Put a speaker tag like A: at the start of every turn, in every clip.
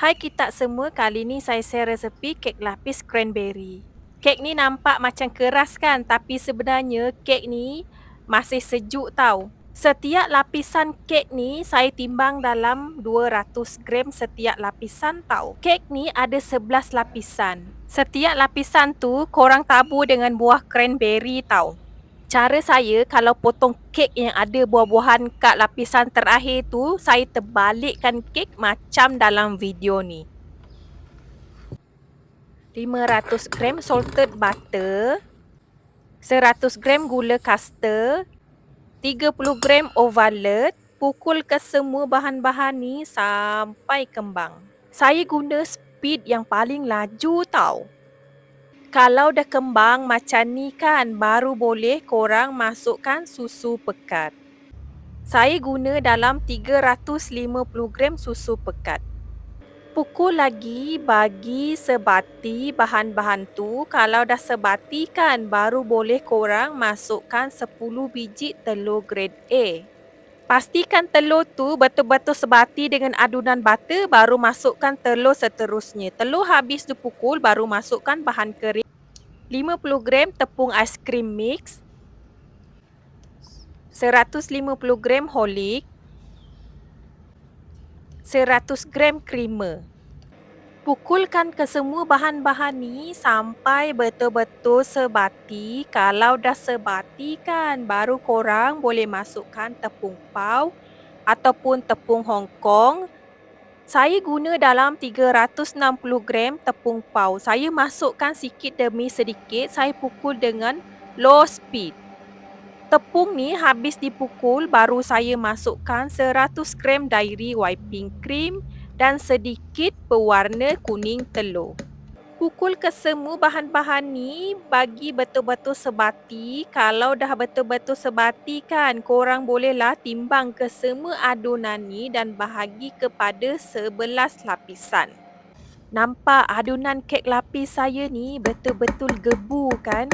A: Hai kita semua, kali ni saya share resepi kek lapis cranberry. Kek ni nampak macam keras kan, tapi sebenarnya kek ni masih sejuk tau. Setiap lapisan kek ni saya timbang dalam 200 gram setiap lapisan tau. Kek ni ada 11 lapisan. Setiap lapisan tu korang tabur dengan buah cranberry tau. Cara saya kalau potong kek yang ada buah-buahan kat lapisan terakhir tu, saya terbalikkan kek macam dalam video ni. 500 gram salted butter, 100 gram gula kasta, 30 gram ovalet. Pukul ke semua bahan-bahan ni sampai kembang. Saya guna speed yang paling laju tau. Kalau dah kembang macam ni kan, baru boleh korang masukkan susu pekat. Saya guna dalam 350 gram susu pekat. Pukul lagi, bagi sebati bahan-bahan tu. Kalau dah sebati kan, baru boleh korang masukkan 10 biji telur grade A. Pastikan telur tu betul-betul sebati dengan adunan butter, baru masukkan telur seterusnya. Telur habis dipukul, baru masukkan bahan kering. 50 gram tepung aiskrim mix, 150 gram Horlick, 100 gram creamer. Pukulkan ke semua bahan-bahan ni sampai betul-betul sebati. Kalau dah sebati kan, baru korang boleh masukkan tepung pau ataupun tepung Hong Kong. Saya guna dalam 360 gram tepung pau. Saya masukkan sikit demi sedikit. Saya pukul dengan low speed. Tepung ni habis dipukul, baru saya masukkan 100 gram dairy whipping cream dan sedikit pewarna kuning telur. Pukul ke semua bahan-bahan ni bagi betul-betul sebati. Kalau dah betul-betul sebati kan, korang bolehlah timbang ke semua adunan ni dan bahagi kepada 11 lapisan. Nampak adunan kek lapis saya ni betul-betul gebu kan?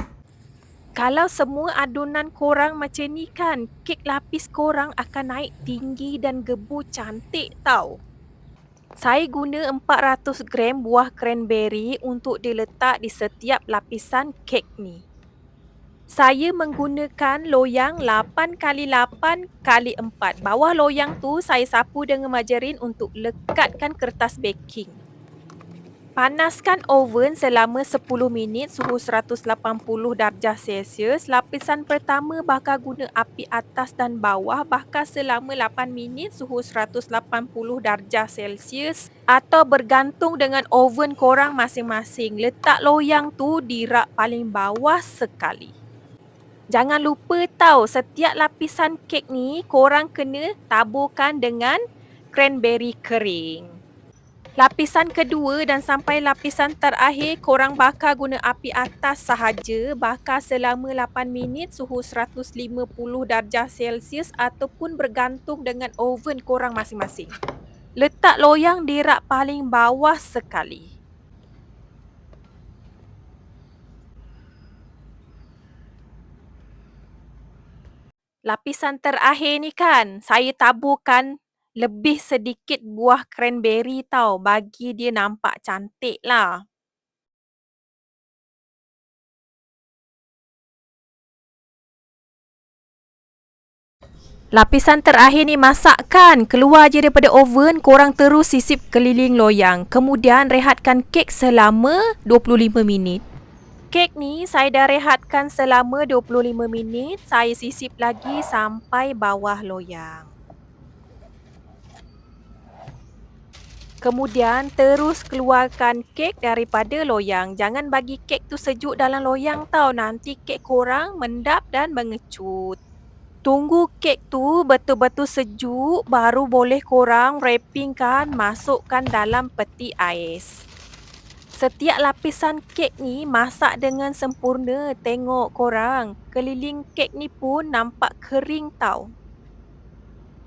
A: Kalau semua adunan korang macam ni kan, kek lapis korang akan naik tinggi dan gebu cantik tau. Saya guna 400 gram buah cranberry untuk diletak di setiap lapisan kek ni. Saya menggunakan loyang 8x8x4. Bawah loyang tu saya sapu dengan margarin untuk lekatkan kertas baking. Panaskan oven selama 10 minit suhu 180 darjah Celsius. Lapisan pertama bakar guna api atas dan bawah, bakar selama 8 minit suhu 180 darjah Celsius atau bergantung dengan oven korang masing-masing. Letak loyang tu di rak paling bawah sekali. Jangan lupa tau, setiap lapisan kek ni korang kena taburkan dengan cranberry kering. Lapisan kedua dan sampai lapisan terakhir korang bakar guna api atas sahaja. Bakar selama 8 minit suhu 150 darjah Celsius ataupun bergantung dengan oven korang masing-masing. Letak loyang di rak paling bawah sekali. Lapisan terakhir ni kan, saya taburkan lebih sedikit buah cranberry tau, bagi dia nampak cantik lah. Lapisan terakhir ni masak kan, keluar je daripada oven, korang terus sisip keliling loyang. Kemudian rehatkan kek selama 25 minit. Kek ni saya dah rehatkan selama 25 minit. Saya sisip lagi sampai bawah loyang. Kemudian terus keluarkan kek daripada loyang. Jangan bagi kek tu sejuk dalam loyang tau. Nanti kek korang mendap dan mengecut. Tunggu kek tu betul-betul sejuk, baru boleh korang wrappingkan, masukkan dalam peti ais. Setiap lapisan kek ni masak dengan sempurna. Tengok korang, keliling kek ni pun nampak kering tau.